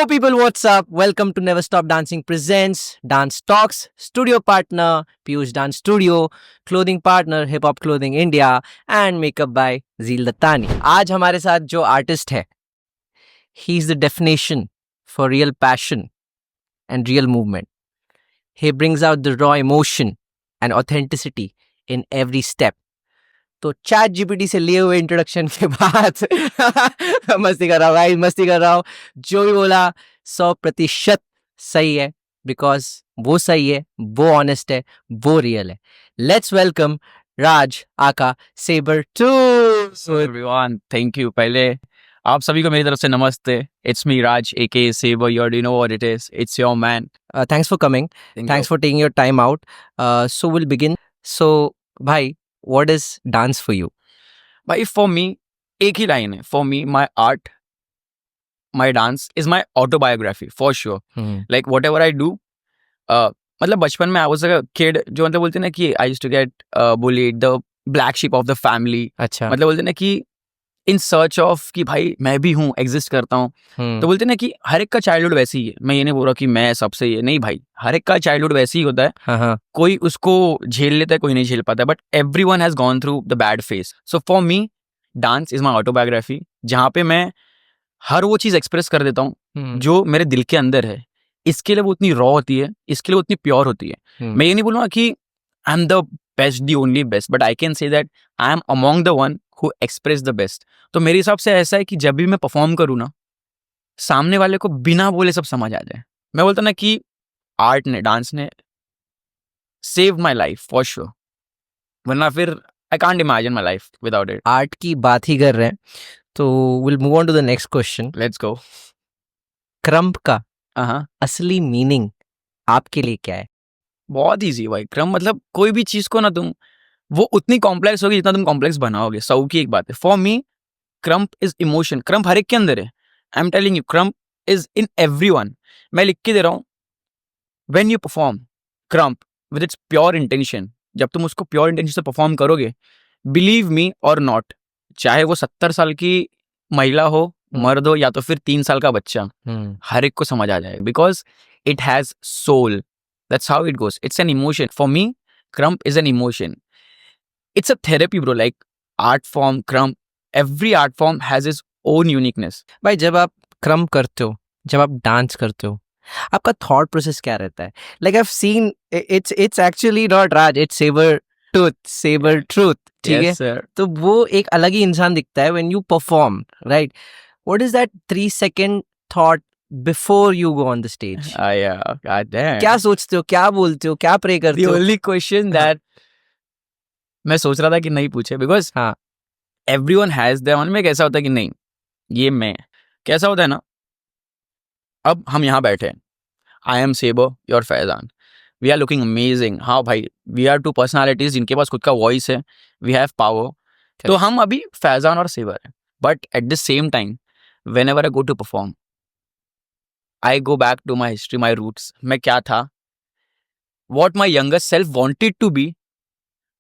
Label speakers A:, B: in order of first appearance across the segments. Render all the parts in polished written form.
A: Yo people, what's up? Welcome to Never Stop Dancing presents Dance Talks. Studio partner Piyush Dance Studio, clothing partner Hip Hop Clothing India and makeup by Zeel Dattani. आज हमारे साथ जो artist है, he is the definition for real passion and real movement. He brings out the raw emotion and authenticity in every step. तो chat GPT से लिए हुए introduction के बाद मस्ती कर रहा हूँ भाई, मस्ती कर रहा हूँ. जो भी बोला 100% सही है, बिकॉज वो सही है, वो ऑनेस्ट है, वो रियल है. Let's welcome Raj aka Saber to.
B: Everyone, thank you. पहले आप सभी को मेरी तरफ से नमस्ते. It's me Raj AK Saber. You already know what it is. It's your man.
A: Thanks for coming, thanks for taking your time out. So will begin. So भाई, what is dance for you?
B: भाई, for me एक ही line है. For me my art, my dance is my autobiography for sure. Like what ever I do, मतलब बचपन में I was a kid जो मतलब बोलते ना कि I used to get bullied, the black sheep of the family.
A: अच्छा,
B: मतलब बोलते ना कि इन सर्च ऑफ कि भाई मैं भी हूँ, एग्जिस्ट करता हूँ. तो बोलते ना कि हर एक का चाइल्डहुड वैसे ही है. मैं ये नहीं बोल रहा कि मैं सबसे ये नहीं भाई, हर एक का चाइल्डहुड वैसे ही होता है.
A: हाँ.
B: कोई उसको झेल लेता है, कोई नहीं झेल पाता. But everyone has gone through the bad face. So for me dance is my autobiography, जहाँ पे मैं हर वो चीज़ एक्सप्रेस कर देता हूँ जो मेरे दिल के अंदर है. इसके लिए वो उतनी रॉ होती है, इसके लिए वो उतनी प्योर होती है. मैं ये नहीं बोलूँगा कि I am the best, the only best, but I can say that I am among the one who express the best. तो मेरे हिसाब से ऐसा है कि जब भी मैं परफॉर्म करूँ ना, सामने वाले को बिना बोले सब समझ आ जाए. मैं बोलता ना कि आर्ट ने, डांस ने save my life for sure. वरना फिर I can't imagine my life without it.
A: Art की बात ही कर रहे हैं तो will move on to the next question.
B: Let's go.
A: Krump का
B: हाँ,
A: असली मीनिंग आपके लिए क्या है?
B: बहुत ईजी भाई. क्रम मतलब कोई भी चीज को ना तुम, वो उतनी कॉम्प्लेक्स होगी जितना तुम कॉम्प्लेक्स बनाओगे. सौ की एक बात है. For me krump is emotion. Krump हर एक के अंदर है. I am telling you, krump is in everyone. मैं लिख के दे रहा हूँ. When you perform krump with its pure intention, जब तुम उसको प्योर इंटेंशन से परफॉर्म करोगे, बिलीव मी और नॉट, चाहे वो 70 साल की महिला हो, मर्द हो, या तो फिर 3 साल का बच्चा, हर एक को समझ आ जाएगा. Because it has soul. That's how it goes. It's an emotion. For me krump is an emotion. It's a therapy bro. Like art form, krump, every art form has its own uniqueness.
A: भाई, जब आप krump करते हो, जब आप dance करते हो, आपका थॉट प्रोसेस क्या रहता है? Like I have seen it's actually not Raj, it's Saber truth. ठीक है,
B: सर.
A: तो वो एक अलग ही इंसान दिखता है when you perform, right? What is that 3 second thought before you go on the stage? क्या सोचते हो, क्या बोलते हो, क्या प्रे करते
B: The
A: हो?
B: only question that मैं सोच रहा था कि नहीं पूछे, बिकॉज
A: हाँ,
B: एवरीवन हैज देयर. मन में कैसा होता है कि नहीं, ये मैं कैसा होता है ना. अब हम यहाँ बैठे हैं, I am Saber, your Faizan, we are looking amazing. हाँ भाई, वी आर टू पर्सनालिटीज जिनके पास खुद का वॉइस है, वी हैव पावर. तो हम अभी फैजान और सेबर हैं. But at the same time whenever I go to perform, I go back to my history, my roots. मैं क्या था, what my younger self wanted to be.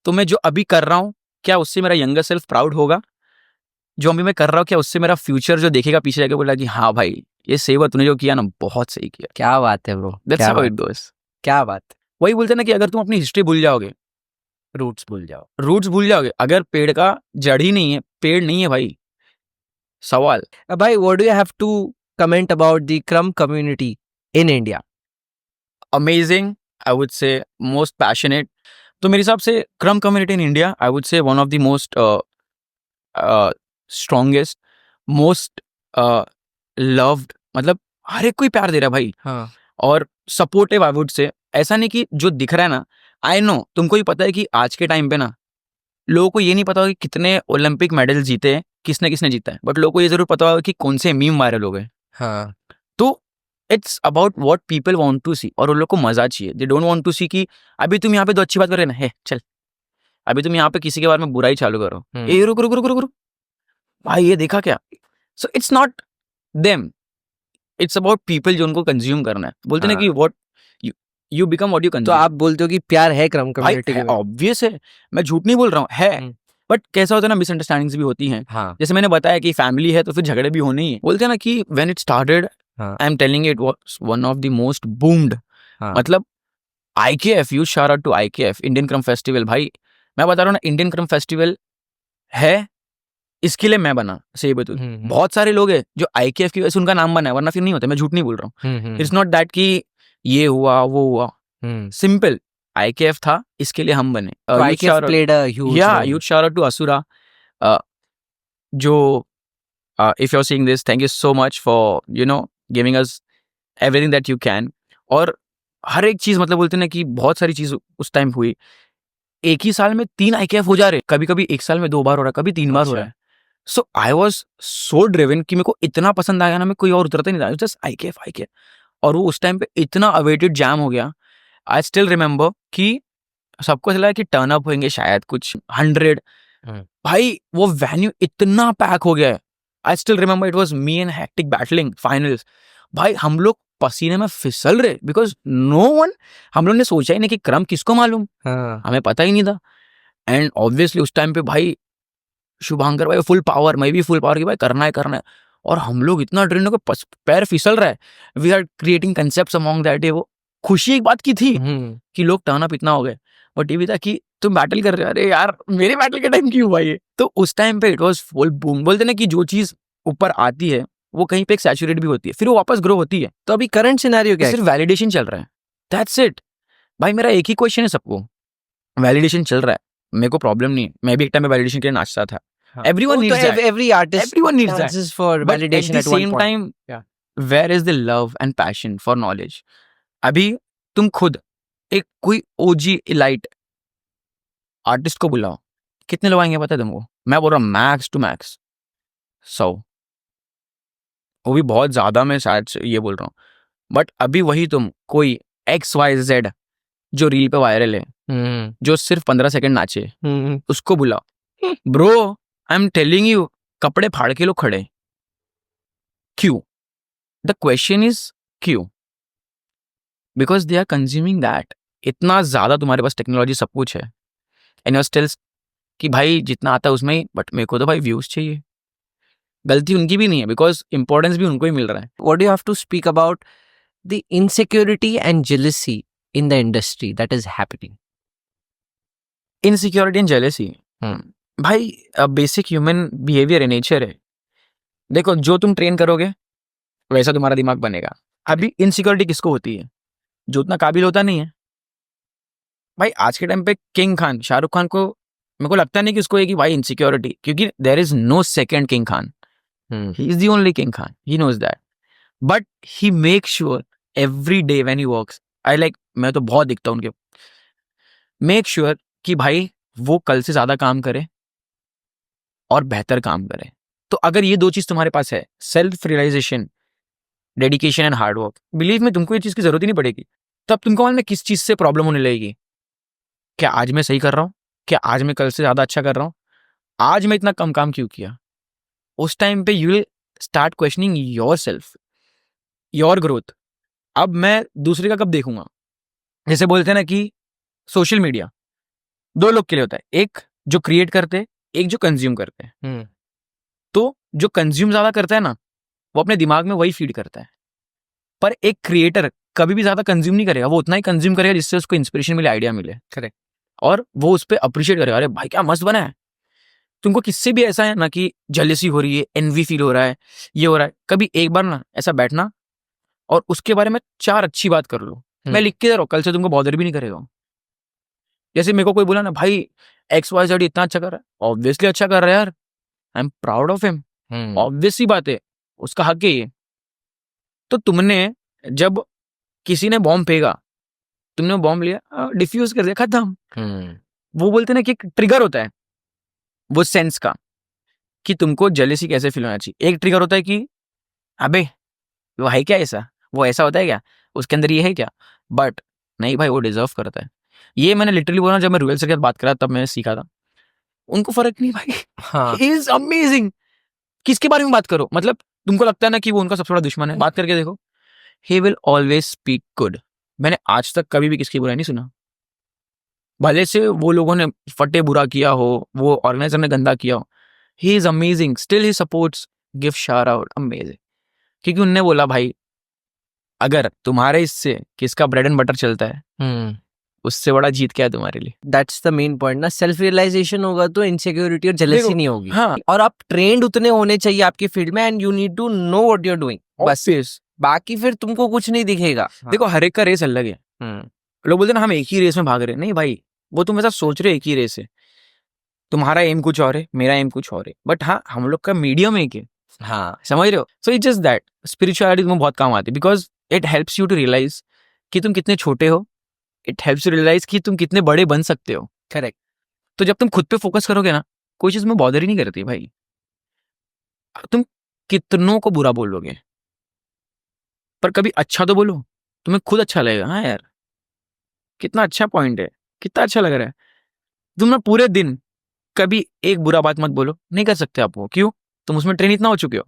B: तो मैं जो अभी कर रहा हूँ, क्या उससे मेरा यंगर सेल्फ प्राउड होगा? जो अभी मैं कर रहा हूँ, क्या उससे मेरा फ्यूचर जो देखेगा पीछे जाके बोला कि हाँ भाई, ये सेवर तूने जो किया ना, बहुत सही किया.
A: क्या बात है bro,
B: that's how it goes.
A: क्या बात है.
B: वही बोलते हैं ना कि अगर तुम अपनी हिस्ट्री भूल जाओगे,
A: रूट्स भूल जाओ.
B: रूट्स भूल जाओगे, अगर पेड़ का जड़ ही नहीं है, पेड़ नहीं है भाई. सवाल
A: भाई, what do you have to comment about the krump community in India?
B: Amazing, I would say most passionate. तो मेरे हिसाब से krump community in India, I would say one of the most strongest, most loved. मतलब हर एक कोई प्यार दे रहा है भाई.
A: हाँ.
B: और सपोर्टिव, आई वुड से. ऐसा नहीं कि जो दिख रहा है ना, आई नो तुमको ही पता है कि आज के टाइम पे ना लोगों को ये नहीं पता होगा कि कितने ओलंपिक मेडल जीते हैं, किसने किसने जीता है. बट लोगों को ये जरूर पता होगा कि कौन से मीम वायरल हो गए.
A: हाँ.
B: तो it's about what people want to see. और उन लोग को मजा चाहिए. They don't want to see कि अभी तुम यहाँ पे तो अच्छी बात कर रहे ना, है चल, अभी तुम यहाँ पे किसी के बारे में बुराई चालू करो, ए रुक रुक रुक रुक रुक भाई, ये देखा क्या? So it's not them, it's about people जो उनको कंज्यूम करना है. बोलते ना कि what you become what you
A: तो
B: कंज्यूम.
A: आप बोलते हो कि प्यार है क्रम्प कम्युनिटी के?
B: ऑब्वियस है, मैं झूठ नहीं बोल रहा हूँ, है. बट कैसा होता है ना, मिसअंडरस्टैंडिंग्स भी होती हैं.
A: हाँ.
B: जैसे मैंने बताया कि फैमिली है तो फिर झगड़े भी होने ही है. बोलते हैं ना कि व्हेन इट स्टार्टेड
A: हाँ,
B: I am telling it was one of the most boomed.
A: हाँ.
B: मतलब IKF, you shout out to IKF, Indian krump festival. भाई मैं बता रहा हूँ ना, इंडियन क्रम फेस्टिवल है इसके लिए मैं बना. सही बतू, बहुत सारे लोग हैं जो IKF की वजह से उनका नाम बना है, वरना फिर नहीं होता. मैं झूठ नहीं बोल रहा हूँ. इट्स नॉट दैट कि ये हुआ वो हुआ. सिंपल, IKF था, इसके लिए हम बने.
A: So IKF played a huge role.
B: Youth shout out to Asura. जो if you're seeing this, thank you so much for giving us everything that you can. और हर एक चीज, मतलब बोलते हैं ना कि बहुत सारी चीज उस टाइम हुई. एक ही साल में 3 IKF हो जा रहे, कभी कभी एक साल में 2 बार हो रहा है, कभी 3 बार हो रहा है. सो आई वॉज सो ड्रिवन कि मेरे को इतना पसंद आया ना, मैं कोई और उतरता नहीं था, जस्ट IKF. और वो उस टाइम पे इतना अवेटेड जैम हो गया. आई स्टिल रिमेम्बर कि सबको चला कि टर्न अप होंगे शायद कुछ 100. भाई वो वेन्यू इतना पैक हो गया है. I still remember it was me and hectic battling finals. भाई हम लोग पसीने में फिसल रहे, बिकॉज नो वन, हम लोग ने सोचा ही नहीं कि क्रम किसको मालूम. हमें पता ही नहीं था. एंड ऑब्वियसली उस टाइम पे भाई शुभांकर भाई फुल पावर, मैं भी फुल पावर की भाई करना है. और हम लोग इतना ट्रेन हो के पैर फिसल रहा है. We are creating concepts among that day. वो खुशी एक बात की थी कि लोग टर्न अप इतना हो गए. बट ये भी था कि तुम बैटल कर रहे हो, अरे यार मेरे बैटल के टाइम क्यों हुआ ये. तो उस टाइम पे इट वाज फुल बूम. बोलते ना कि जो चीज ऊपर आती है वो कहीं पे एक सैचुरेट भी होती है, फिर वो वापस ग्रो होती है.
A: तो अभी करंट सिनेरियो क्या है?
B: सिर्फ वैलिडेशन चल रहा है, दैट्स इट. भाई मेरा एक ही क्वेश्चन है सबको, वैलिडेशन चल रहा है, मेरे को प्रॉब्लम नहीं है. मैं भी एक टाइम में वैलिडेशन के लिए नाचता था. Everyone needs that.
A: Every artist
B: Everyone needs that.
A: dances for
B: But
A: validation
B: at the
A: at one
B: same
A: point.
B: time,
A: Yeah.
B: where is the love and passion for knowledge? अभी तुम खुद एक कोई OG elite आर्टिस्ट को बुलाओ, कितने लोग आएंगे पता है तुमको? मैं बोल रहा हूँ मैक्स टू मैक्स 100. वो भी बहुत ज्यादा, मैं शायद से ये बोल रहा हूँ. बट अभी वही तुम कोई XYZ जो रील पे वायरल है, जो सिर्फ 15 सेकंड नाचे, उसको बुलाओ. Bro I am telling you, कपड़े फाड़ के लोग खड़े. क्यों? द क्वेश्चन इज क्यों? Because they are consuming that. इतना ज्यादा तुम्हारे पास टेक्नोलॉजी सब कुछ है, एंड यू स्टिल कि भाई जितना आता है उसमें ही, बट मेरे को तो भाई व्यूज चाहिए. गलती उनकी भी नहीं है, बिकॉज इंपॉर्टेंस भी उनको ही मिल रहा है.
A: What do you have to speak about the insecurity and jealousy in the industry that is happening?
B: Insecurity and jealousy भाई बेसिक ह्यूमन बिहेवियर है, नेचर है. देखो जो तुम ट्रेन करोगे वैसा तुम्हारा दिमाग बनेगा. अभी इनसिक्योरिटी किसको होती है? जो उतना काबिल होता नहीं है. भाई आज के टाइम पे किंग खान, शाहरुख खान को मेरे को लगता नहीं कि उसको है कि भाई इनसिक्योरिटी, क्योंकि there is no second king Khan. He is the only king Khan, he knows that. But he make sure every day when he works, I like, मैं तो बहुत दिखता हूँ उनके, मेक श्योर कि भाई वो कल से ज्यादा काम करे और बेहतर काम करे. तो अगर ये 2 चीज तुम्हारे पास है, self realisation, dedication and hard work, believe में तुमको ये चीज की जरूरत ही नहीं पड़ेगी. तब तुमको मालूम है किस चीज से प्रॉब्लम होने लगेगी. क्या आज मैं सही कर रहा हूँ? क्या आज मैं कल से ज्यादा अच्छा कर रहा हूँ? आज मैं इतना कम काम क्यों किया? उस टाइम पे you will start questioning your self, your growth. अब मैं दूसरे का कब देखूंगा? जैसे बोलते हैं ना कि सोशल मीडिया 2 लोग के लिए होता है, एक जो क्रिएट करते, एक जो कंज्यूम करते हैं. तो जो कंज्यूम ज्यादा करता है ना, वो अपने दिमाग में वही फीड करता है. पर एक क्रिएटर कभी भी ज्यादा कंज्यूम नहीं करेगा, वो उतना ही कंज्यूम करेगा जिससे उसको इंस्पिरेशन मिले, आइडिया मिले.
A: करेक्ट.
B: और वो उस पर अप्रिशिएट करेगा, अरे भाई क्या मस्त बना है. तुमको किससे भी ऐसा है ना कि जेलसी हो रही है, एनवी फील हो रहा है, ये हो रहा है, कभी एक बार ना ऐसा बैठना और उसके बारे में 4 अच्छी बात कर लो. मैं लिख के दे रहा हूँ, कल से तुमको बॉदर भी नहीं करेगा. जैसे मेरे को कोई बोला ना भाई XYZ इतना अच्छा कर रहा है, ऑब्वियसली अच्छा कर रहा है यार, I am proud of him, obvious सी बात है, उसका हक है ये. तो तुमने जब किसी ने बॉम्ब फेंका, तुमने बॉम्ब लिया, डिफ्यूज कर दिया, खत्म. वो बोलते ना कि एक ट्रिगर होता है वो सेंस का, कि तुमको जेलेसी कैसे फील होना चाहिए. एक ट्रिगर होता है कि अबे वो है क्या ऐसा, वो ऐसा होता है क्या, उसके अंदर ये है क्या. बट नहीं भाई, वो डिजर्व करता है. ये मैंने लिटरली बोला, जब मैं रूएल सर के साथ बात करा तब मैंने सीखा था. उनको फर्क नहीं भाई, ही इज अमेजिंग. किसके बारे में बात करो, मतलब तुमको लगता है ना कि वो उनका सबसे बड़ा दुश्मन है, बात करके देखो, he will always speak good. मैंने आज तक कभी भी किसकी बुराई नहीं सुना. भले से वो लोगों ने फटे बुरा किया हो, वो ऑर्गेनाइजर ने गंदा किया हो, he is amazing. Still he supports, give shout out, amazing. क्योंकि उनने बोला भाई अगर तुम्हारे इससे किसका ब्रेड एंड बटर चलता है, उससे बड़ा जीत क्या है तुम्हारे लिए?
A: दैट्स द मेन पॉइंट ना, सेल्फ रियलाइजेशन होगा तो इनसिक्योरिटी और जेलसी
B: देखो,
A: नहीं होगी।
B: हाँ,
A: और आप ट्रेंड उतने होने चाहिए आपकी फील्ड में, and you need to know what you are doing, बस।
B: obvious।
A: बाकी फिर तुमको कुछ नहीं दिखेगा।
B: देखो, हर एक का रेस अलग है। लोग बोलते हैं ना हम एक ही रेस में भाग रहे हैं। नहीं भाई, वो तुम ऐसा सोच रहे हो एक ही रेस है। तुम्हारा एम कुछ और है, मेरा एम कुछ और है, बट हाँ, हम लोग का मीडियम एक है।
A: हाँ,
B: समझ रहे हो? So it's just that spirituality तुम्हें बहुत काम आती है, because it helps you to realise कि तुम कितने छोटे हो। इट हेल्प्स यू रियलाइज कि तुम कितने बड़े बन सकते हो।
A: करेक्ट।
B: तो जब तुम खुद पे फोकस करोगे ना, कोई चीज में बॉदर ही नहीं करती भाई। तुम कितनों को बुरा बोलोगे, पर कभी अच्छा तो बोलो, तुम्हें खुद अच्छा लगेगा। हाँ यार, कितना अच्छा पॉइंट है, कितना अच्छा लग रहा है। तुम ना पूरे दिन कभी एक बुरा बात मत बोलो, नहीं कर सकते आप वो। क्यों? तुम उसमें ट्रेन इतना हो चुके हो।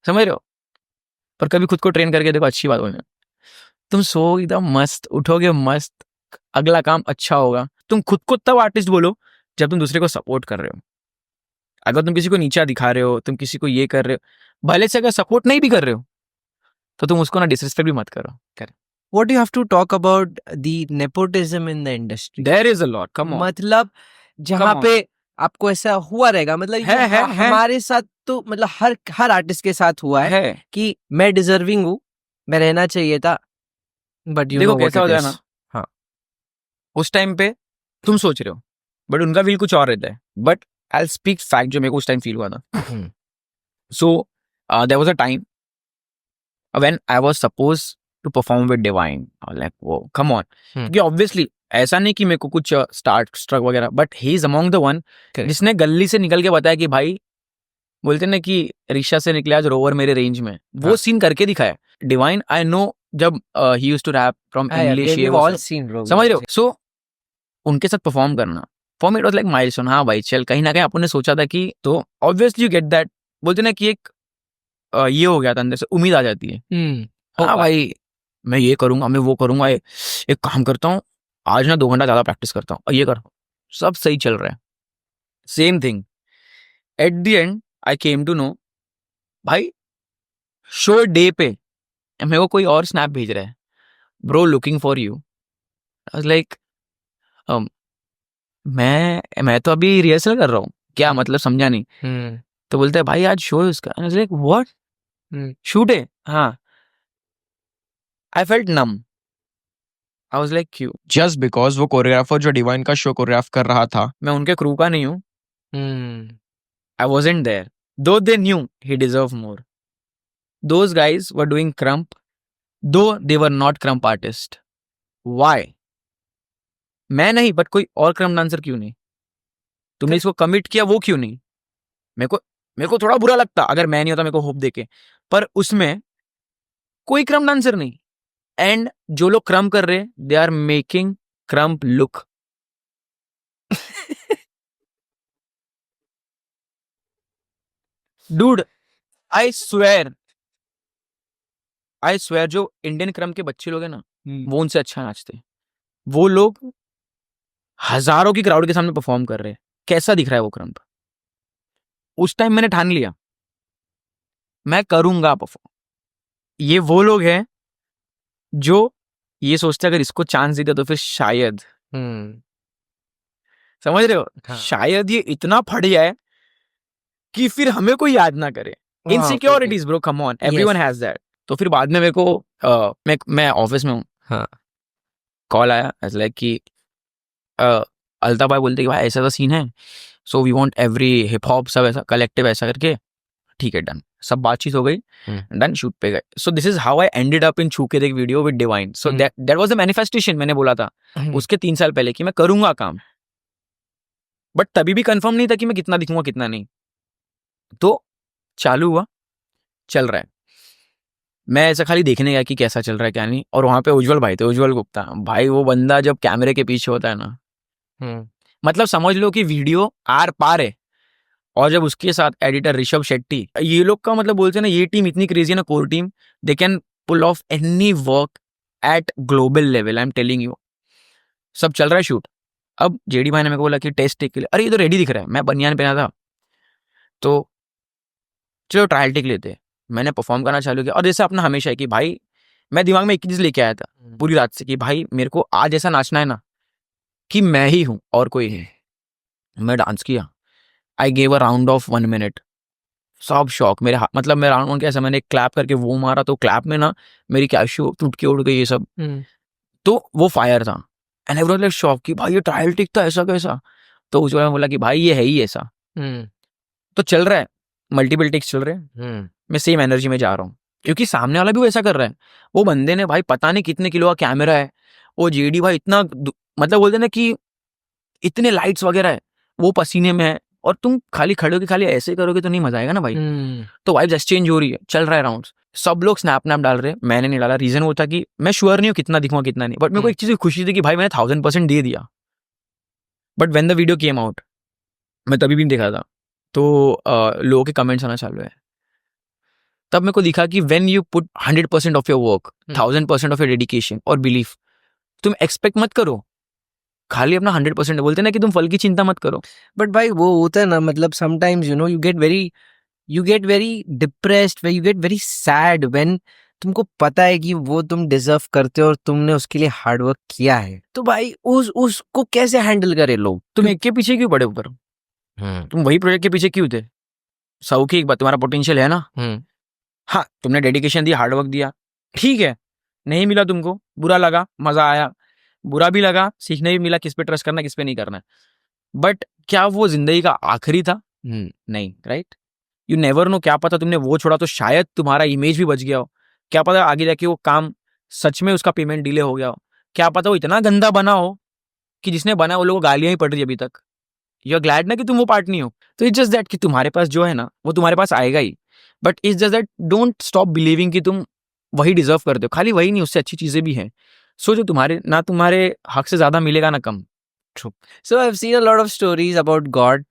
B: समझ रहे हो? पर कभी खुद को ट्रेन करके देखो अच्छी बात बोलना। तुम सो एकदम मस्त, उठोगे मस्त, अगला काम अच्छा होगा। तुम खुद को तब आर्टिस्ट बोलो जब तुम दूसरे को सपोर्ट कर रहे हो। अगर तुम किसी को नीचा दिखा रहे हो, तुम किसी को ये कर रहे हो, भले से अगर सपोर्ट नहीं भी कर रहे हो, तो तुम उसको ना डिसरिस्पेक्ट भी मत करो।
A: What do you have to talk about the nepotism in the industry?
B: There is a lot, come on.
A: मतलब जहाँ
B: Come on.
A: पे आपको ऐसा हुआ रहेगा, मतलब ये
B: है।
A: हमारे साथ तो, मतलब हर आर्टिस्ट के साथ हुआ है
B: है।
A: कि मैं डिजर्विंग हूँ, मैं रहना चाहिए था, बट यू
B: देखो
A: नो व्हाट
B: कैसा
A: इट
B: होता है
A: इज।
B: ना,
A: हाँ,
B: उस टाइम पे तुम सोच रहे हो, बट उनका फील कुछ और रहता है। बट आई स्पीक फैक्ट, जो मेरे को उस टाइम फील हुआ था। So there was a time when I was suppose to perform with Divine, like वो कम ऑन, क्योंकि ऑब्वियसली ऐसा नहीं कि मेरे को कुछ स्टार्ट स्ट्रक वगैरह, but he is among the one जिसने गली से निकल के बताया कि भाई, बोलते ना कि रिक्शा से निकले आज रोवर मेरे रेंज में, वो सीन करके दिखाया। डिवाइन आई नो, जब he used to rap from English, ये वो सब, समझ रहे हो? सो उनके साथ परफॉर्म करना for me it was like milestone. हाँ भाई, चल, कहीं ना कहीं अपन ने सोचा था कि, तो ऑब्वियसली यू गेट दैट, बोलते ना कि एक ये हो गया था अंदर से, उम्मीद आ जाती है। हाँ भाई, मैं ये करूंगा, मैं वो करूंगा, एक काम करता हूँ, आज ना 2 घंटा ज्यादा प्रैक्टिस करता हूँ और ये कर, सब सही चल रहा है। Same thing at the end I came to know, भाई शो डे पे मेरे को कोई और स्नैप भेज रहा है, bro looking for you. I was like, मैं तो अभी रिहर्सल कर रहा हूँ, क्या मतलब, समझा नहीं। तो बोलते हैं भाई आज शो है उसका। I was like what, shoot है? हाँ। I felt numb. I was like क्यों?
C: जस्ट बिकॉज वो कोरियोग्राफर जो डिवाइन का शो कोरियोग्राफ कर रहा था,
B: मैं उनके क्रू का नहीं हूँ। आई wasn't there, though they knew he deserve more. Those guys were doing krump, though they were not krump artist. Why? मैं नहीं, बट कोई और क्रम्प डांसर क्यों नहीं? तुमने इसको कमिट किया, वो क्यों नहीं? मेरे को थोड़ा बुरा लगता अगर मैं नहीं होता, मेरे को होप देके, पर उसमें कोई क्रम डांसर नहीं। एंड जो लोग क्रम कर रहे, they are making krump look. Dude, I swear जो इंडियन क्रम के बच्चे लोग हैं ना, वो उनसे अच्छा नाचते। वो लोग हजारों की क्राउड के सामने परफॉर्म कर रहे हैं, कैसा दिख रहा है वो क्रम्प? उस टाइम मैंने ठान लिया, मैं करूंगा परफॉर्म। ये वो लोग हैं जो ये सोचते अगर इसको चांस देते तो फिर शायद, समझ रहे हो,
A: हाँ।
B: शायद ये इतना फट जाए कि फिर हमें कोई याद ना करे। Insecurities bro, come on, everyone has that. तो फिर बाद में मेरे को मैं ऑफिस में हूँ,
A: हाँ।
B: कॉल आया एज लाइक कि अल्ताफ भाई बोलते कि भाई ऐसा ऐसा सीन है, so we want every hip hop सब ऐसा कलेक्टिव ऐसा करके। ठीक है, डन, सब बातचीत हो गई, डन, शूट पे गए। So this is how I ended up in छूके देख video with divine. So that was the manifestation. मैंने बोला था उसके 3 साल पहले कि मैं करूंगा काम, बट तभी भी कंफर्म नहीं था कि मैं कितना दिखूंगा कितना नहीं। तो चालू हुआ, चल रहा है। मैं ऐसा खाली देखने गया कि कैसा चल रहा है क्या नहीं, और वहां पे उज्जवल भाई थे, उज्जवल गुप्ता भाई। वो बंदा जब कैमरे के पीछे होता है ना, मतलब समझ लो कि वीडियो आर पार है। और जब उसके साथ एडिटर ऋषभ शेट्टी, ये लोग का मतलब बोलते हैं ना, ये टीम इतनी क्रेजी है ना, core team, they can pull off any work at global level, I am telling you. सब चल रहा है शूट। अब जेडी भाई ने मेरे को बोला कि टेस्ट टेक के लिए, अरे ये तो रेडी दिख रहा है, मैं बनियान पहना था, तो चलो ट्रायल टेक लेते हैं। मैंने परफॉर्म करना चालू किया, और जैसे अपना हमेशा है कि भाई मैं दिमाग में एक ही चीज लेके आया था पूरी रात से कि भाई मेरे को आज ऐसा नाचना है ना कि मैं ही हूं और कोई है। मैं डांस किया, I gave a round of 1 minute, सब शौक मेरे हाथ, मतलब मैं राउंड कैसा, मैंने क्लैप करके वो मारा तो क्लैप में ना मेरी कैशू टूट के उड़ गई ये सब। तो वो फायर था एंड एवरीवन लाइक शॉक कि भाई ये ट्रायल टिक था, ऐसा कैसा। तो उस वक्त बोला कि भाई ये है ही ऐसा। तो चल रहा है, मल्टीपल टिक्स चल रहे हैं, मैं सेम एनर्जी में जा रहा हूँ क्योंकि सामने वाला भी वैसा कर रहा है। वो बंदे ने भाई पता नहीं कितने किलो का कैमरा है, वो जेडी भाई इतना मतलब बोलते ना कि इतने लाइट्स वगैरह है, वो पसीने में है और तुम खाली खड़े होके खाली ऐसे करोगे तो नहीं मजा आएगा ना भाई। तो वाइब्स एक्सचेंज हो रही है, चल रहा है राउंड्स, सब लोग स्नैप डाल रहे हैं, मैंने नहीं डाला। रीजन वो था कि मैं श्योर नहीं हूँ कितना दिखूंगा कितना नहीं, बट मेरे को एक चीज की खुशी थी कि भाई मैंने 1000% दे दिया। But when the video came out, मैं तभी भी नहीं देखा था, तो लोगों के कमेंट्स आना चालू है। तब मेरे को दिखा कि when you put 100% of your work, 1000% of your dedication और बिलीफ, तुम एक्सपेक्ट मत करो खाली अपना 100%। बोलते ना कि तुम फल की चिंता मत करो।
A: बट भाई वो होता है ना, मतलब sometimes you get very depressed, you get very sad when तुमको पता है कि वो तुम डिजर्व करते हो और तुमने उसके लिए हार्ड वर्क किया है। तो भाई उसको कैसे हैंडल करे लोग?
B: तुम एक के पीछे क्यों पड़े ऊपर? तुम वही प्रोजेक्ट के पीछे क्यों थे? सौ की एक बात, तुम्हारा पोटेंशियल है ना, हाँ तुमने डेडिकेशन दिया, हार्ड वर्क दिया, ठीक है, नहीं मिला तुमको, बुरा लगा, मजा आया, बुरा भी लगा, सीखने भी मिला किस पे ट्रस्ट करना किस पे नहीं करना। बट क्या वो जिंदगी का आखिरी था? नहीं, राइट? यू नेवर नो, क्या पता तुमने वो छोड़ा तो शायद तुम्हारा इमेज भी बच गया हो, क्या पता आगे जाके वो काम सच में उसका पेमेंट डिले हो गया हो, क्या पता वो इतना गंदा बना हो कि जिसने बना वो लोगों को गालियां ही पड़ रही है अभी तक। यू आर ग्लैड ना कि तुम वो पार्ट नहीं हो। तो इट्स जस्ट दैट कि तुम्हारे पास जो है ना वो तुम्हारे पास आएगा ही, but it's just that don't stop believing कि तुम वही डिजर्व करते हो। खाली वही नहीं, उससे अच्छी चीजें भी हैं। सो जो तुम्हारे हक से ज्यादा मिलेगा ना कम।
A: True. So I've seen a lot of stories about God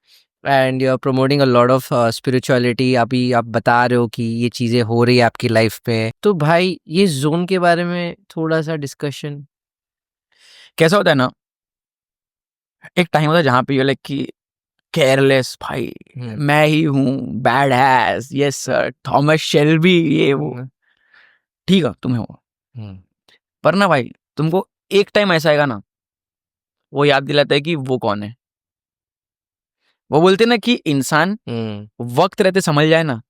A: and you're promoting a lot of spirituality. अभी आप बता रहे हो कि ये चीजें हो रही है आपकी लाइफ पे, तो भाई ये जोन के बारे में थोड़ा सा डिस्कशन।
B: कैसा होता है ना, एक टाइम होता है जहाँ पे ये लाइक कि केयरलेस भाई, मैं ही हूँ bad has, yes sir, Thomas Shelby, ये वो, ठीक है तुम्हें हो। पर ना भाई तुमको एक टाइम ऐसा आएगा ना, वो याद दिलाता है कि वो कौन है। वो बोलते ना कि इंसान वक्त रहते समझ जाए ना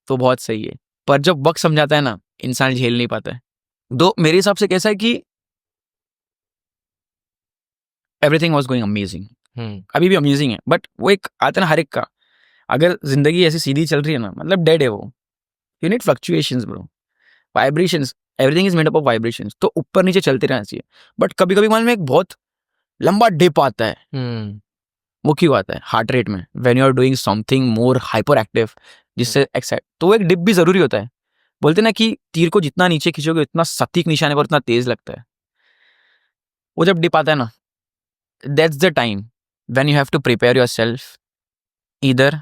B: तो बहुत सही है, पर जब वक्त समझाता है ना इंसान झेल नहीं पाता है। दो मेरे हिसाब से कैसा है कि एवरीथिंग वाज गोइंग अमेजिंग, अभी भी अमेजिंग है, बट वो एक आता है ना हर एक का, अगर जिंदगी ऐसी सीधी चल रही है ना मतलब डेड है वो। You need fluctuations bro, vibrations, everything is made up of vibrations. तो ऊपर नीचे चलते रहना चाहिए, बट कभी कभी मान में एक बहुत लंबा डिप आता है। वो क्यों आता है? हार्ट रेट में, when you are doing something more hyper active, जिससे एक्साइट, तो वो एक डिप भी जरूरी होता है। बोलते ना कि तीर को जितना नीचे खींचोगे उतना सटीक निशाने पर उतना तेज लगता है। वो जब डिप आता है ना, that's the time when you have to prepare yourself, either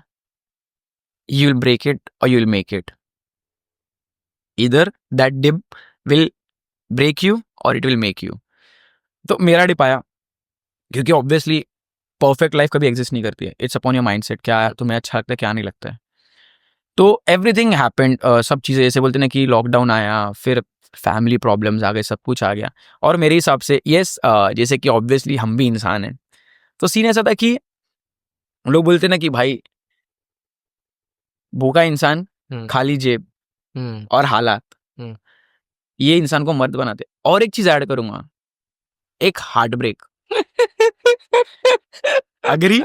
B: you will break it or you will make it. Either that dip will break you or it will make you. तो मेरा dip आया क्योंकि obviously perfect life कभी exist नहीं करती है, it's upon your mindset, क्या तुम्हें अच्छा लगता है क्या नहीं लगता है। तो एवरीथिंग हैपेंड, सब चीज़ें जैसे बोलते ना कि लॉकडाउन आया, फिर फैमिली प्रॉब्लम्स आ गए, सब कुछ आ गया। और मेरे हिसाब से यस, जैसे कि ऑब्वियसली हम भी इंसान हैं, तो सीन ऐसा था कि लोग बोलते ना कि भाई भूखा इंसान, खाली जेब और हालात, ये इंसान को मर्द बनाते। और एक चीज ऐड करूंगा, एक हार्ट ब्रेक। अग्री?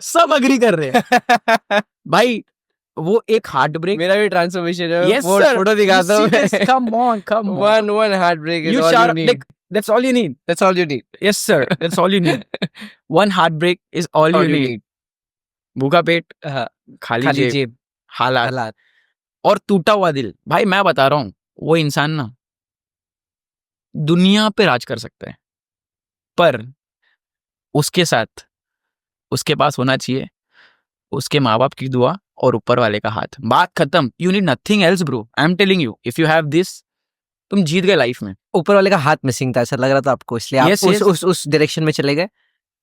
B: सब अग्री कर रहे हैं भाई, वो एक हार्ट ब्रेक।
A: मेरा भी ट्रांसफॉर्मेशन है।
B: Yes, sir.
A: फोटो दिखाता हूँ मैं।
B: Come on, come on.
A: One heartbreak is
B: You
A: all
B: shout,
A: you need.
B: like, that's all you need.
A: That's all you need.
B: Yes, sir. That's all you need. One heartbreak is all you need. भूखा पेट, खाली जेब, हालात और टूटा हुआ दिल। भाई मैं बता रहा हूँ, वो इंसान ना दुनिया पे राज कर सकता है, पर उसके साथ उसके पास होना चाहिए उसके माँ बाप की दुआ और ऊपर वाले का हाथ। बात खत्म। You need nothing else bro, I am telling you, if you have this तुम जीत गए लाइफ में।
A: ऊपर वाले का हाथ मिसिंग था, ऐसा लग रहा था आपको, इसलिए आप
B: Yes, yes.
A: उस डायरेक्शन में चले गए।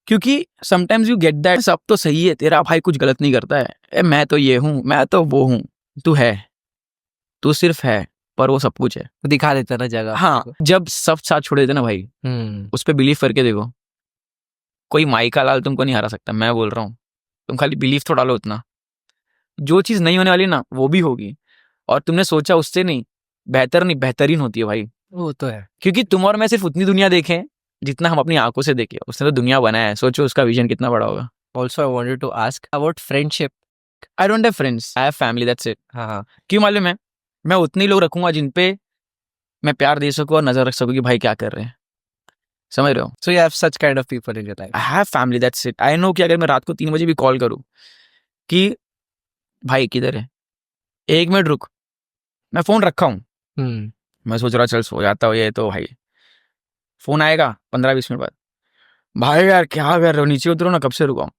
B: क्योंकि समटाइम्स यू गेट दैट सब तो सही है, तेरा भाई कुछ गलत नहीं करता है, मैं तो ये हूँ, मैं तो वो हूँ। तू है, तू सिर्फ है, पर वो सब कुछ है।
A: दिखा देता ना जगह।
B: हाँ, जब सब साथ छोड़ देते ना भाई, उस पर बिलीव करके देखो, कोई माइका लाल तुमको नहीं हरा सकता। मैं बोल रहा हूँ, तुम खाली बिलीव तो डालो उतना। जो चीज़ नहीं होने वाली ना, वो भी होगी, और तुमने सोचा उससे नहीं, बेहतर नहीं बेहतरीन होती है भाई।
A: वो तो है।
B: क्योंकि तुम और मैं सिर्फ उतनी दुनिया देखें जितना हम अपनी आंखों से देखें। उसने तो दुनिया बनाया है, सोचो उसका विजन कितना बड़ा होगा।
A: Also, I wanted to ask about friendship.
B: I don't have friends, I have family, that's it.
A: हाँ,
B: क्यों मालूम है? मैं उतने लोग रखूंगा जिन पे मैं प्यार दे सकूं और नजर रख सकूं कि भाई क्या कर रहे हैं, समझ रहे हो?
A: so you have such kind of people in your life.
B: I have family, that's it. I know कि अगर मैं रात को 3 बजे भी कॉल करूं कि भाई किधर है, 1 मिनट रुक, मैं फोन रखा हूं,
A: हम्म
B: मैं सोच रहा चल सो जाता हूँ, ये तो भाई फोन आएगा 15-20 मिनट बाद, भाई यार क्या कर रहे हो, नीचे उतरो ना, कब से रुका हूँ।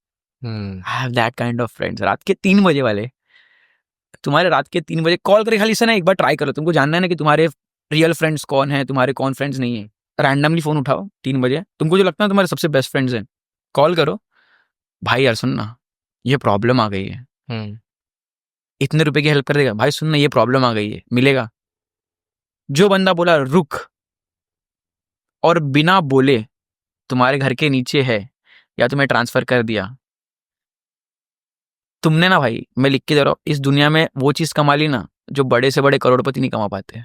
B: I have that kind of friends. रात के 3 बजे वाले, तुम्हारे रात के 3 बजे कॉल करे, खाली से ना एक बार ट्राई करो, तुमको जानना है ना कि तुम्हारे रियल फ्रेंड्स कौन है, तुम्हारे कौन फ्रेंड्स नहीं है। रैंडमली फोन उठाओ 3 बजे, तुमको जो लगता है तुम्हारे सबसे बेस्ट फ्रेंड्स हैं, कॉल करो, भाई यार सुन ना, ये प्रॉब्लम आ गई है, इतने रुपए की हेल्प कर देगा, भाई सुन ना ये प्रॉब्लम आ गई है, मिलेगा। जो बंदा बोला रुक और बिना बोले तुम्हारे घर के नीचे है या तुम्हें ट्रांसफर कर दिया, तुमने ना भाई, मैं लिख के दे रहा हूं, इस दुनिया में वो चीज कमा ली ना जो बड़े से बड़े करोड़पति नहीं कमा पाते।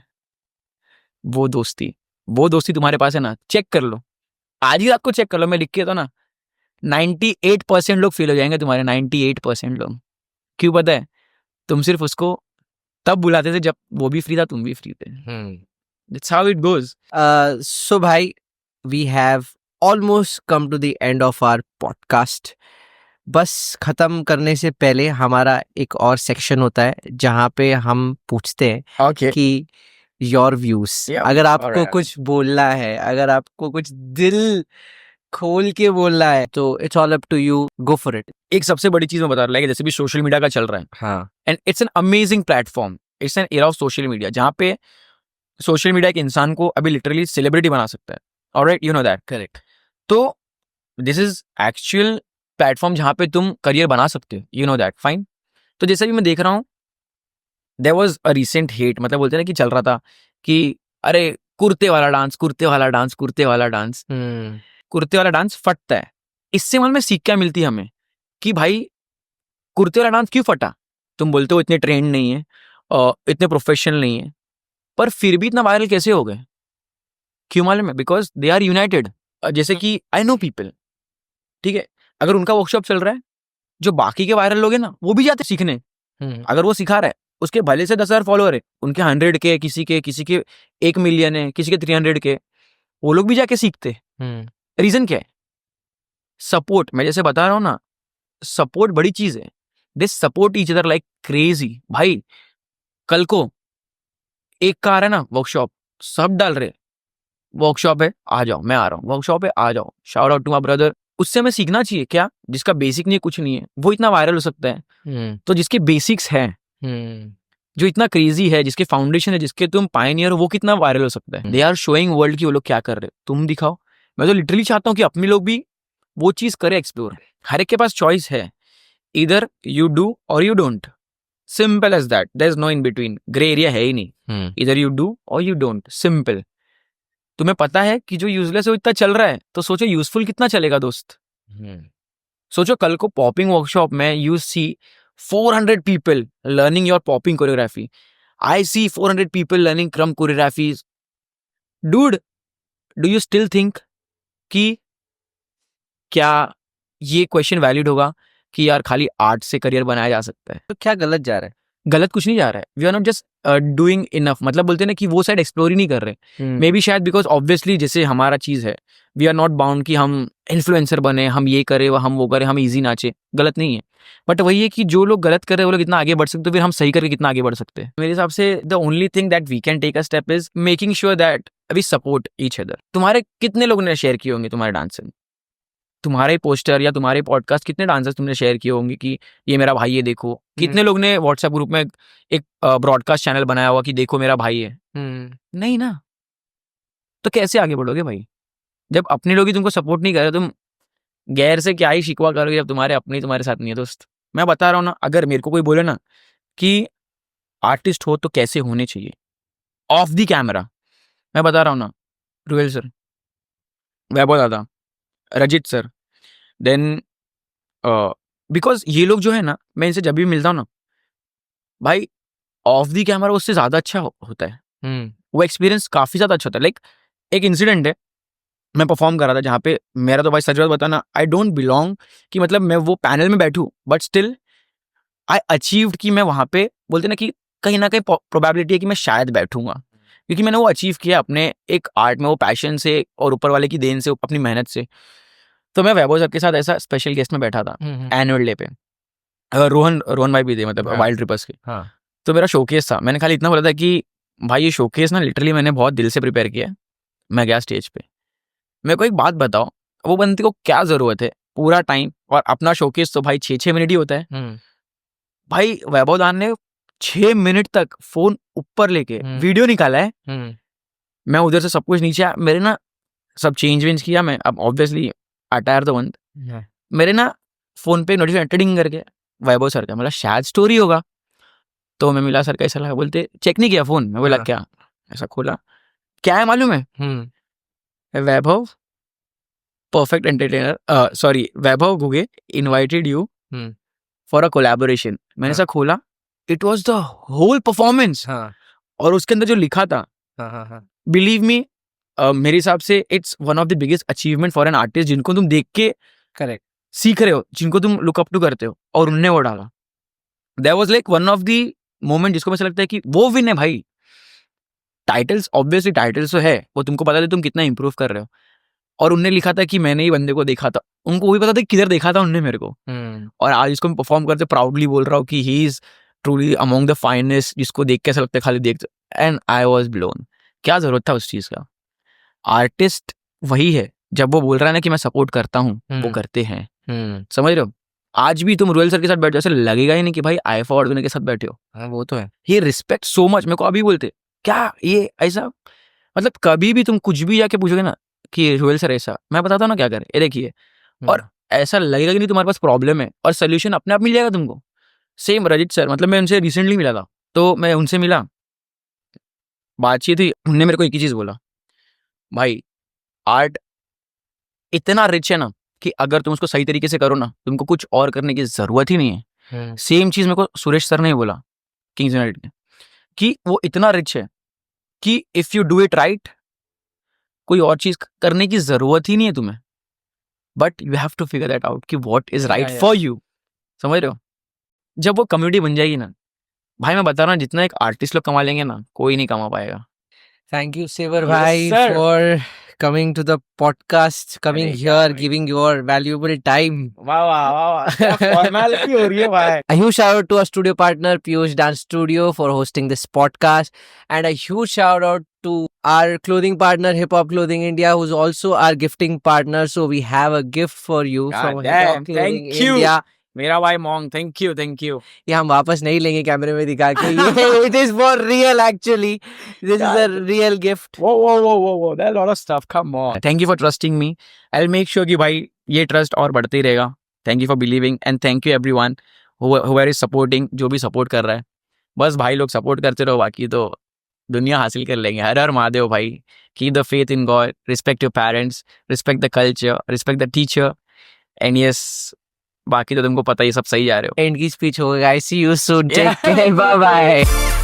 B: वो दोस्ती तुम्हारे पास है ना, चेक कर लो, आज ही रात को चेक कर लो, मैं लिख के तो ना 98% लोग फेल हो जाएंगे तुम्हारे, 98% लोग। क्यों पता है? तुम सिर्फ उसको तब बुलाते थे जब वो भी फ्री था, तुम भी फ्री थे। That's how it goes.
A: So भाई, we have almost come to the end of our podcast. बस खत्म करने से पहले हमारा एक और सेक्शन होता है जहाँ पे हम पूछते हैं
B: Okay.
A: कि योर व्यूज,
B: Yeah,
A: अगर आपको
B: alright.
A: कुछ बोलना है, अगर आपको कुछ दिल खोल के बोलना है, तो it's all up to you, go for it.
B: एक सबसे बड़ी चीज मैं बता रहा हूँ, जैसे भी सोशल मीडिया का चल रहा है,
A: हाँ,
B: and it's an amazing platform, it's an era of social media, जहाँ पे सोशल मीडिया एक इंसान को अभी लिटरली सेलिब्रिटी बना सकता है। Alright, you know that.
A: Correct.
B: तो दिस इज एक्चुअल प्लेटफॉर्म जहाँ पे तुम करियर बना सकते हो, यू नो दैट, फाइन। तो जैसे भी मैं देख रहा हूँ, there was a recent hate, मतलब बोलते हैं ना कि चल रहा था कि अरे कुर्ते वाला डांस, कुर्ते वाला डांस, कुर्ते वाला डांस, कुर्ते वाला डांस फटता है। इससे मतलब में सीख क्या मिलती है हमें कि भाई कुर्ते वाला डांस क्यों फटा? तुम बोलते हो इतने ट्रेंड नहीं है और इतने प्रोफेशनल नहीं है, पर फिर भी इतना वायरल कैसे हो गए? क्यों मालूम है? Because they are united. जैसे कि आई नो पीपल, ठीक है, अगर उनका वर्कशॉप चल रहा है, जो बाकी के वायरल लोग हैं ना, वो भी जाते सीखने। अगर वो सिखा रहा है, उसके भले से 10,000 फॉलोअर है, उनके 100K, किसी के 1 मिलियन है, किसी के 300K, वो लोग भी जाके सीखते। रीजन क्या है? सपोर्ट। मैं जैसे बता रहा हूँ ना, सपोर्ट बड़ी चीज है। They support each other like crazy. भाई कल को एक कार है ना, वर्कशॉप, सब डाल रहे वर्कशॉप है आ जाओ, मैं आ रहा हूँ, वर्कशॉप है आ जाओ, shout out to my brother. उससे हमें सीखना चाहिए क्या? जिसका बेसिक नहीं है, कुछ नहीं है, वो इतना वायरल हो सकता है। तो जिसके बेसिक्स है, जो इतना क्रेजी है, जिसके फाउंडेशन है, जिसके तुम पायनियर हो, वो कितना वायरल हो सकता है। दे आर शोइंग वर्ल्ड की वो लोग क्या कर रहे, तुम दिखाओ। मैं तो लिटरली चाहता हूँ कि अपने लोग भी वो चीज करे, एक्सप्लोर। हर एक के पास चॉइस है, either you do or you don't, simple as that, there is no in between, grey area है ही नहीं। Either you do or you don't, simple. तुम्हें पता है कि जो यूजलेस है वो इतना चल रहा है, तो सोचो यूजफुल कितना चलेगा दोस्त। सोचो कल को पॉपिंग वर्कशॉप में you see 400 people learning your popping choreography. I see 400 people learning crumb choreographies. Dude, do you still think कि क्या ये क्वेश्चन वैलिड होगा कि यार खाली आर्ट से करियर बनाया जा सकता है?
A: तो क्या गलत जा रहा है?
B: गलत कुछ नहीं जा रहा है। We are not just doing enough, मतलब बोलते हैं ना कि वो साइड एक्सप्लोर ही नहीं कर रहे। मे बी शायद बिकॉज ऑब्वियसली जैसे हमारा चीज है, वी आर नॉट बाउंड कि हम इन्फ्लुएंसर बने, हम ये करें, हम वो करें, हम इजी नाचे, गलत नहीं है। बट वही है कि जो लोग गलत कर रहे हैं वो लोग इतना आगे बढ़ सकते, तो फिर हम सही करके कितना आगे बढ़ सकते हैं। मेरे हिसाब से the only thing that we can take a step is making sure that we support each other. तुम्हारे कितने लोगों ने शेयर किए होंगे तुम्हारे डांस, तुम्हारे पोस्टर या तुम्हारे पॉडकास्ट, कितने डांसर्स तुमने शेयर किए होंगे कि ये मेरा भाई है देखो? कितने लोग ने व्हाट्सएप ग्रुप में एक ब्रॉडकास्ट चैनल बनाया हुआ कि देखो मेरा भाई है? नहीं ना। तो कैसे आगे बढ़ोगे भाई जब अपने लोग ही तुमको सपोर्ट नहीं कर रहे? तुम गैर से क्या ही शिकवा करोगे जब तुम्हारे अपने तुम्हारे साथ नहीं है? दोस्त मैं बता रहा हूँ ना, अगर मेरे को कोई बोले ना कि आर्टिस्ट हो तो कैसे होने चाहिए, ऑफ द कैमरा मैं बता रहा हूँ ना, रुएल सर, वैभव दादा, रजित सर, देन बिकॉज ये लोग जो है ना, मैं इनसे जब भी मिलता हूँ ना भाई, ऑफ द कैमरा उससे ज़्यादा अच्छा होता है। वो एक्सपीरियंस काफ़ी ज़्यादा अच्छा होता है। लाइक एक इंसिडेंट है, मैं परफॉर्म कर रहा था जहाँ पे मेरा तो भाई सच बात बताना, आई डोंट बिलोंग कि मतलब मैं वो पैनल में बैठूं, बट स्टिल आई अचीव्ड कि मैं वहाँ पे बोलते ना कि कहीं ना कहीं प्रोबेबिलिटी है कि मैं शायद बैठूंगा, क्योंकि मैंने वो अचीव किया अपने एक आर्ट में, वो पैशन से और ऊपर वाले की देन से, अपनी मेहनत से। तो मैं वैभव सर के साथ ऐसा स्पेशल गेस्ट में बैठा था एनुअल डे पे। रोहन रोहन भाई भी थे, मतलब वाइल्ड ट्रिपर्स के। तो मेरा शोकेस था, मैंने खाली इतना बोला था कि भाई ये शोकेस ना लिटरली मैंने बहुत दिल से प्रिपेयर किया है। मैं गया स्टेज पे, मेरे को एक बात बताओ, वो बंदे को क्या जरूरत है पूरा टाइम, और अपना शोकेस तो भाई 6-6 मिनट ही होता है। भाई वैभव दान ने 6 मिनट तक फोन ऊपर लेके वीडियो निकाला है। मैं उधर से सब कुछ नीचे आया, मेरे ना सब चेंज वेंज किया, मैं अब ऑब्वियसली अटायर तो बंद, मेरे ना फोन पे नोटिफिकेशन ट्रेडिंग करके वैभव सर का, मतलब शायद स्टोरी होगा। तो मैं मिला, सर कैसा लगा, बोलते चेक नहीं किया फोन। मैं बोला क्या, ऐसा खोला, क्या है मालूम है, Vaibhav perfect entertainer, sorry Vaibhav Guge invited you for a collaboration. मैंने ऐसा खोला, it was the whole performance. और उसके अंदर जो लिखा था, बिलीव मी, मेरे हिसाब से it's one of the biggest achievement for an artist, जिनको तुम देख के
A: करेक्ट
B: सीख रहे हो, जिनको तुम लुक अप टू करते हो, और उनने वो डाला। That was like one of the moment जिसको मुझे लगता है कि वो विन है भाई। टाइटल्स ऑब्वियसली टाइटल्स तो है, वो तुमको पता है तुम कितना इंप्रूव कर रहे हो। और उनने लिखा था कि मैंने ही बंदे को देखा था, उनको भी पता था किधर देखा था उनने मेरे को। और आज इसको मैं परफॉर्म करते प्राउडली बोल रहा हूँ कि he is truly among the finest, जिसको देख के ऐसा लगता है खाली देख। And I was blown. क्या जरूरत था उस चीज का? आर्टिस्ट वही है, जब वो बोल रहा है ना कि मैं सपोर्ट करता हूँ, वो करते हैं। समझ रहे हो? आज भी तुम रोयल सर के साथ बैठे हो, ऐसे लगेगा ही नहीं कि भाई आईफा अर्जुन के साथ बैठे हो।
A: वो तो है।
B: ही रिस्पेक्ट सो मच। मेरे को अभी बोलते क्या ये ऐसा, मतलब कभी भी तुम कुछ भी जाके पूछोगे ना कि रोयल सर ऐसा, मैं बताता हूँ ना क्या करे, ये देखिए। और ऐसा लगेगा कि नहीं तुम्हारे पास प्रॉब्लम है, और सोल्यूशन अपने आप मिल जाएगा तुमको। सेम रजित सर, मतलब मैं उनसे रिसेंटली मिला था, तो मैं उनसे मिला, बातचीत हुई, उनने मेरे को एक ही चीज बोला, भाई आर्ट इतना रिच है ना कि अगर तुम उसको सही तरीके से करो ना, तुमको कुछ और करने की जरूरत ही नहीं है। सेम चीज मेरे को सुरेश सर ने बोला, किंग्स यूनाइटेड ने, कि वो इतना रिच है कि if you do it right, कोई और चीज करने की जरूरत ही नहीं है तुम्हें, but you have to figure that out कि what is right for you. समझ रहे हो? जब वो कम्युनिटी बन जाएगी ना भाई, मैं बता रहा हूँ, जितना एक आर्टिस्ट लोग कमा लेंगे ना, कोई नहीं कमा पाएगा।
A: Thank you, Sevar
B: Yes,
A: bhai,
B: sir.
A: for coming to the podcast, coming
B: अरे
A: here,
B: क्या भाई।
A: giving your valuable time.
B: वाह वाह वाह वाह, क्या फॉर्मेलिटी हो रही है भाई।
A: A huge shout out to our studio partner Piyush Dance Studio for hosting this podcast, and a huge shout out to our clothing partner Hip Hop Clothing India, who's also our gifting partner. So we have a gift for you
B: God
A: from Hip
B: damn,
A: Hop Clothing
B: thank you.
A: India.
B: मेरा भाई मॉन्ग, thank you thank you.
A: ये हम वापस नहीं लेंगे कैमरे में दिखा के, ये it is for real actually. This is a real gift.
B: Whoa, there's a lot of stuff, come on. Thank you for trusting me. I'll make sure कि भाई ये ट्रस्ट और बढ़ते ही रहेगा। Thank you for believing and thank you everyone whoever is supporting, जो भी support कर रहा है। बस भाई लोग सपोर्ट करते रहो, बाकी तो दुनिया हासिल कर लेंगे। हर हर महादेव भाई। Keep the faith in God, respect your parents, respect the culture, respect the teacher, and yes, बाकी तो तुमको पता ही, सब सही जा रहे हो।
A: एंड की स्पीच होगा। I see you soon. Take care. Bye bye.